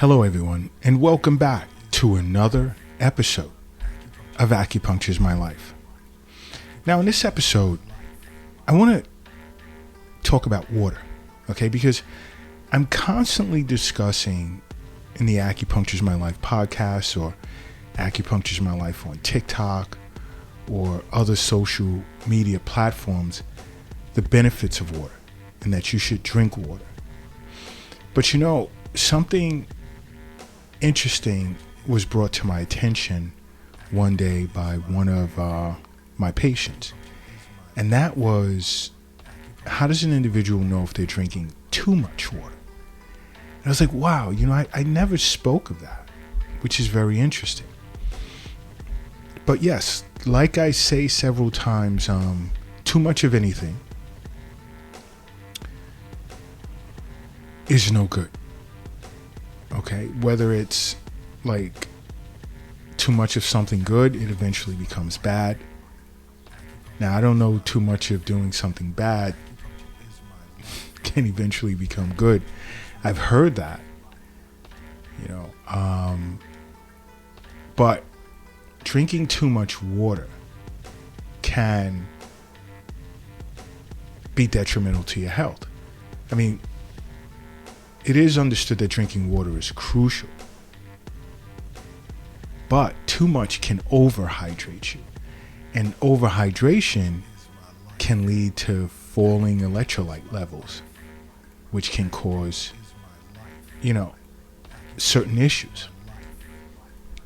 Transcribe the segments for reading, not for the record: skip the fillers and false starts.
Hello, everyone, and welcome back to another episode of Acupuncture is My Life. Now, in this episode, I want to talk about water, okay? Because I'm constantly discussing in the Acupuncture is My Life podcast or Acupuncture is My Life on TikTok or other social media platforms the benefits of water and that you should drink water. But you know, something interesting was brought to my attention one day by one of my patients, and that was, how does an individual know if they're drinking too much water? And I was like, wow, you know, I never spoke of that, which is very interesting. But yes, like I say several times, too much of anything is no good. Okay, whether it's like too much of something good, it eventually becomes bad. Now, I don't know too much of doing something bad can eventually become good. I've heard that, you know, but drinking too much water can be detrimental to your health. I mean, it is understood that drinking water is crucial, but too much can overhydrate you, and overhydration can lead to falling electrolyte levels, which can cause, you know, certain issues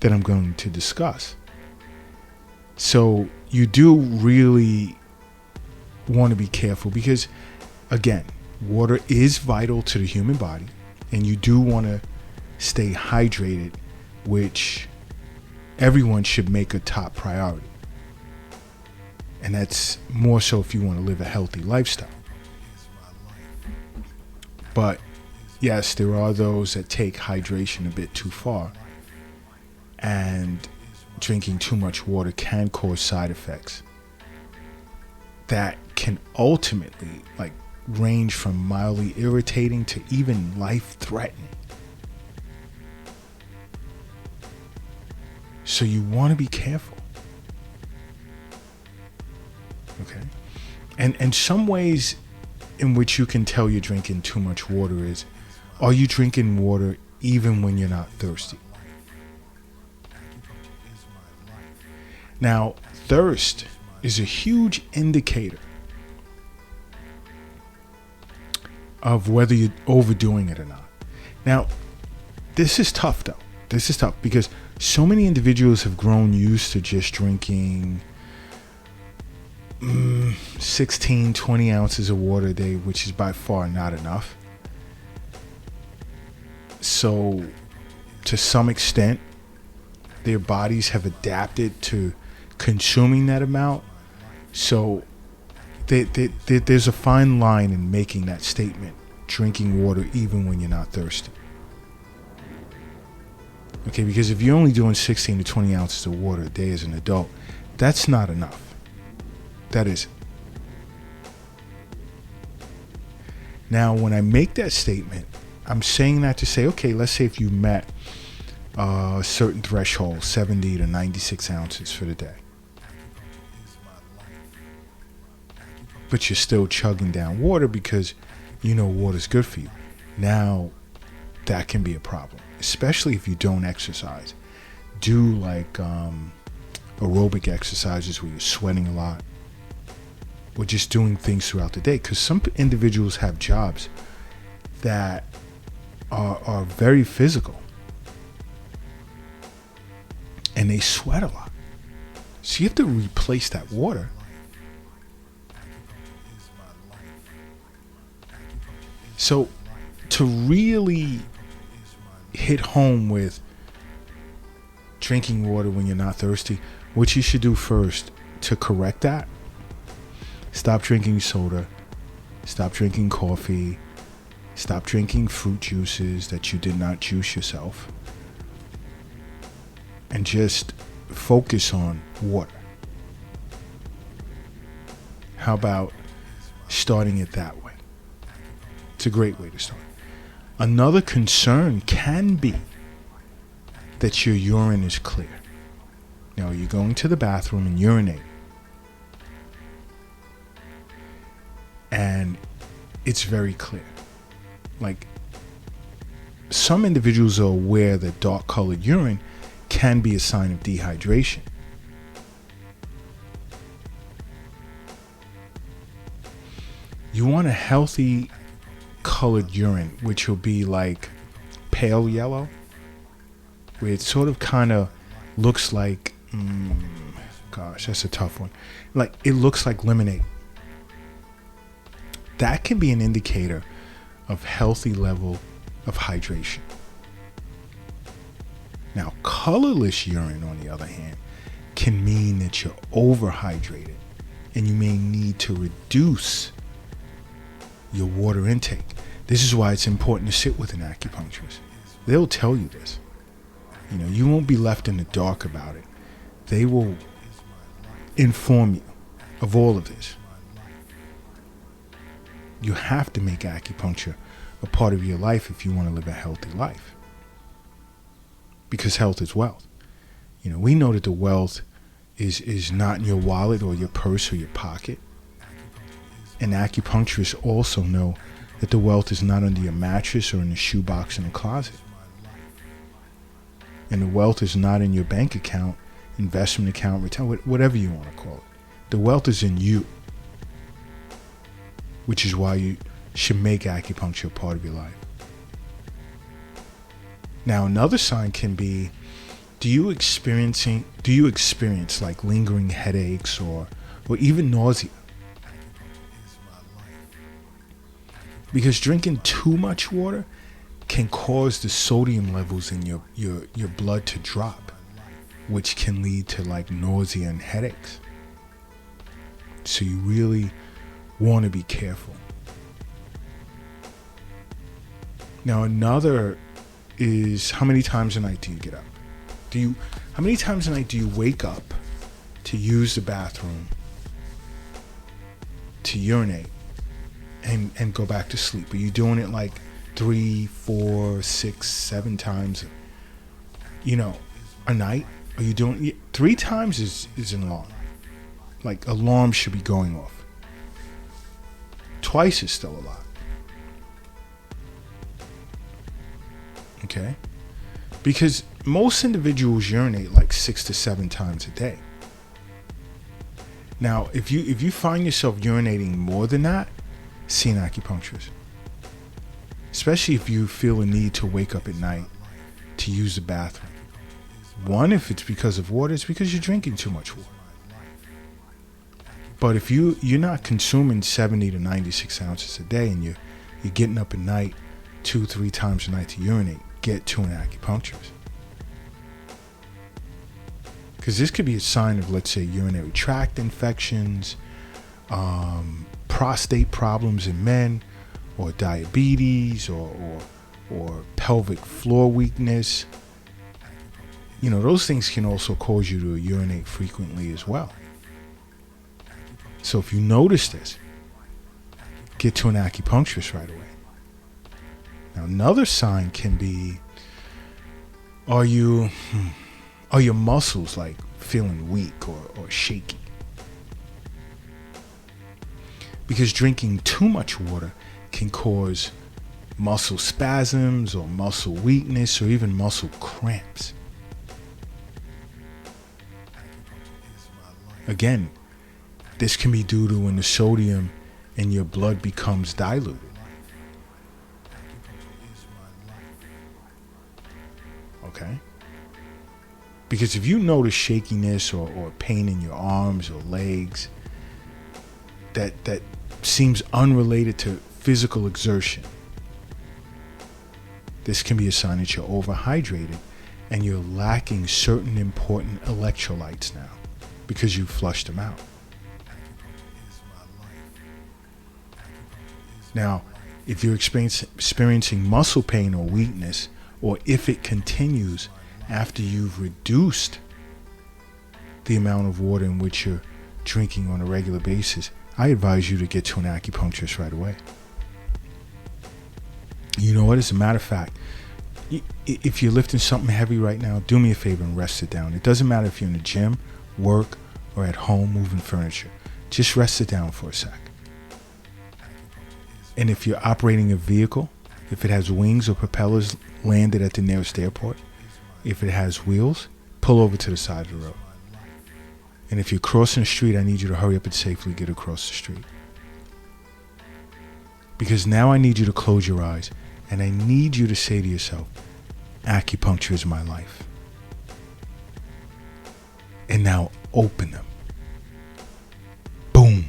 that I'm going to discuss. So you do really want to be careful because, again, water is vital to the human body, and you do want to stay hydrated, which everyone should make a top priority. And that's more so if you want to live a healthy lifestyle. But yes, there are those that take hydration a bit too far, and drinking too much water can cause side effects that can ultimately range from mildly irritating to even life-threatening. So you want to be careful. Okay? And some ways in which you can tell you're drinking too much water is, are you drinking water even when you're not thirsty? Now, thirst is a huge indicator of whether you're overdoing it or not. Now, this is tough though. This is tough because so many individuals have grown used to just drinking 16, 20 ounces of water a day, which is by far not enough. So, to some extent, their bodies have adapted to consuming that amount. So, there's a fine line in making that statement, drinking water even when you're not thirsty. Okay, because if you're only doing 16 to 20 ounces of water a day as an adult, that's not enough. That isn't. Now, when I make that statement, I'm saying that to say, okay, let's say if you met a certain threshold, 70 to 96 ounces for the day, but you're still chugging down water because you know water's good for you. Now, that can be a problem, especially if you don't exercise. Do aerobic exercises where you're sweating a lot, or just doing things throughout the day. Because some individuals have jobs that are very physical, and they sweat a lot. So you have to replace that water. So to really hit home with drinking water when you're not thirsty, what you should do first to correct that, stop drinking soda, stop drinking coffee, stop drinking fruit juices that you did not juice yourself, and just focus on water. How about starting it that way? It's a great way to start. Another concern can be that your urine is clear. Now, you're going to the bathroom and urinate, and it's very clear. Like, some individuals are aware that dark colored urine can be a sign of dehydration. You want a healthy colored urine, which will be like pale yellow, where it sort of kind of looks like, gosh, that's a tough one. Like, it looks like lemonade. That can be an indicator of healthy level of hydration. Now, colorless urine, on the other hand, can mean that you're overhydrated and you may need to reduce your water intake. This is why it's important to sit with an acupuncturist. They'll tell you this. You know, you won't be left in the dark about it. They will inform you of all of this. You have to make acupuncture a part of your life if you want to live a healthy life. Because health is wealth. You know, we know that the wealth is not in your wallet or your purse or your pocket. And acupuncturists also know that the wealth is not under your mattress or in the shoebox in the closet. And the wealth is not in your bank account, investment account, return, whatever you want to call it. The wealth is in you, which is why you should make acupuncture a part of your life. Now, another sign can be, do you experience like lingering headaches or even nausea? Because drinking too much water can cause the sodium levels in your blood to drop, which can lead to like nausea and headaches. So you really want to be careful. Now, another is, how many times a night do you get up? How many times a night do you wake up to use the bathroom, to urinate, and go back to sleep? Are you doing it like 3, 4, 6, 7 times, a night? Are you doing 3 times is an alarm. Like, alarm should be going off. Twice is still a lot. Okay? Because most individuals urinate like 6 to 7 times a day. Now, if you find yourself urinating more than that, see an acupuncturist. Especially if you feel a need to wake up at night to use the bathroom. One, if it's because of water, it's because you're drinking too much water. But if you're not consuming 70 to 96 ounces a day and you're getting up at night 2-3 times a night to urinate, get to an acupuncturist. Because this could be a sign of, let's say, urinary tract infections, prostate problems in men, or diabetes, or pelvic floor weakness. Those things can also cause you to urinate frequently as well. So if you notice this, get to an acupuncturist right away. Now, another sign can be, are your muscles like feeling weak or shaky? Because drinking too much water can cause muscle spasms or muscle weakness or even muscle cramps. Again, this can be due to when the sodium in your blood becomes diluted. Okay? Because if you notice shakiness or pain in your arms or legs that seems unrelated to physical exertion, this can be a sign that you're overhydrated and you're lacking certain important electrolytes now because you've flushed them out. Now, if you're experiencing muscle pain or weakness, or if it continues after you've reduced the amount of water in which you're drinking on a regular basis, I advise you to get to an acupuncturist right away. You know what? As a matter of fact, if you're lifting something heavy right now, do me a favor and rest it down. It doesn't matter if you're in the gym, work, or at home moving furniture. Just rest it down for a sec. And if you're operating a vehicle, if it has wings or propellers, land it at the nearest airport. If it has wheels, pull over to the side of the road. And if you're crossing the street, I need you to hurry up and safely get across the street. Because now I need you to close your eyes and I need you to say to yourself, acupuncture is my life. And now open them. Boom.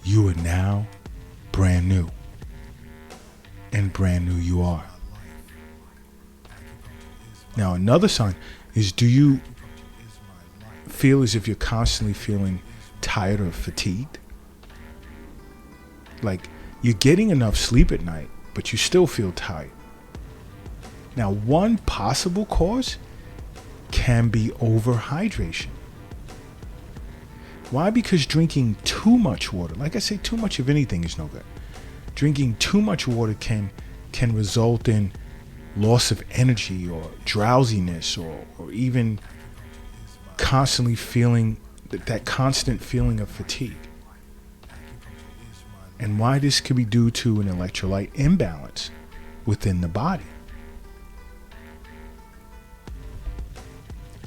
You are now brand new. And brand new you are. Now another sign is, do you feel as if you're constantly feeling tired or fatigued? Like you're getting enough sleep at night, but you still feel tired. Now, one possible cause can be overhydration. Why? Because drinking too much water, like I say, too much of anything is no good. Drinking too much water can result in loss of energy or drowsiness or even constantly feeling that constant feeling of fatigue. And why this could be due to an electrolyte imbalance within the body.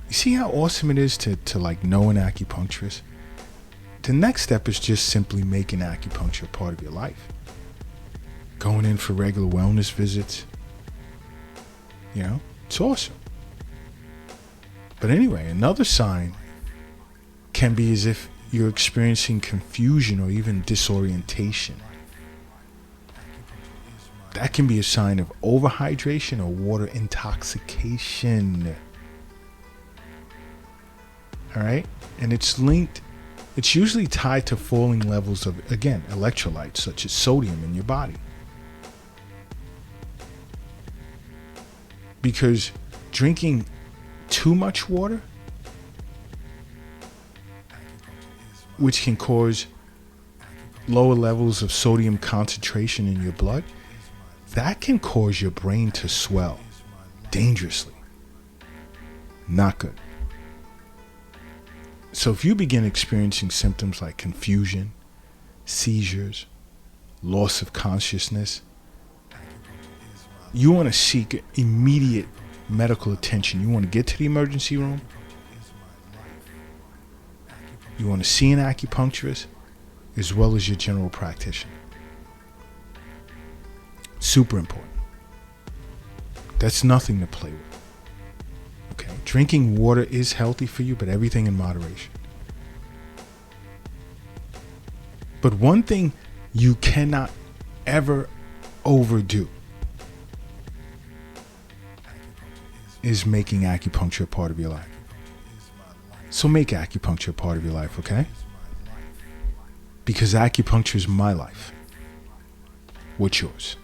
You see how awesome it is to like know an acupuncturist? The next step is just simply making acupuncture a part of your life. Going in for regular wellness visits. You know, it's awesome. But anyway, another sign can be as if you're experiencing confusion or even disorientation. That can be a sign of overhydration or water intoxication. All right? And it's usually tied to falling levels of, again, electrolytes such as sodium in your body. Because drinking too much water, which can cause lower levels of sodium concentration in your blood, that can cause your brain to swell dangerously. Not good. So if you begin experiencing symptoms like confusion, seizures, loss of consciousness, you want to seek immediate medical attention. You want to get to the emergency room. You want to see an acupuncturist as well as your general practitioner. Super important. That's nothing to play with. Okay, drinking water is healthy for you, but everything in moderation. But one thing you cannot ever overdo is making acupuncture a part of your life. So make acupuncture a part of your life, okay? Because acupuncture is my life. What's yours?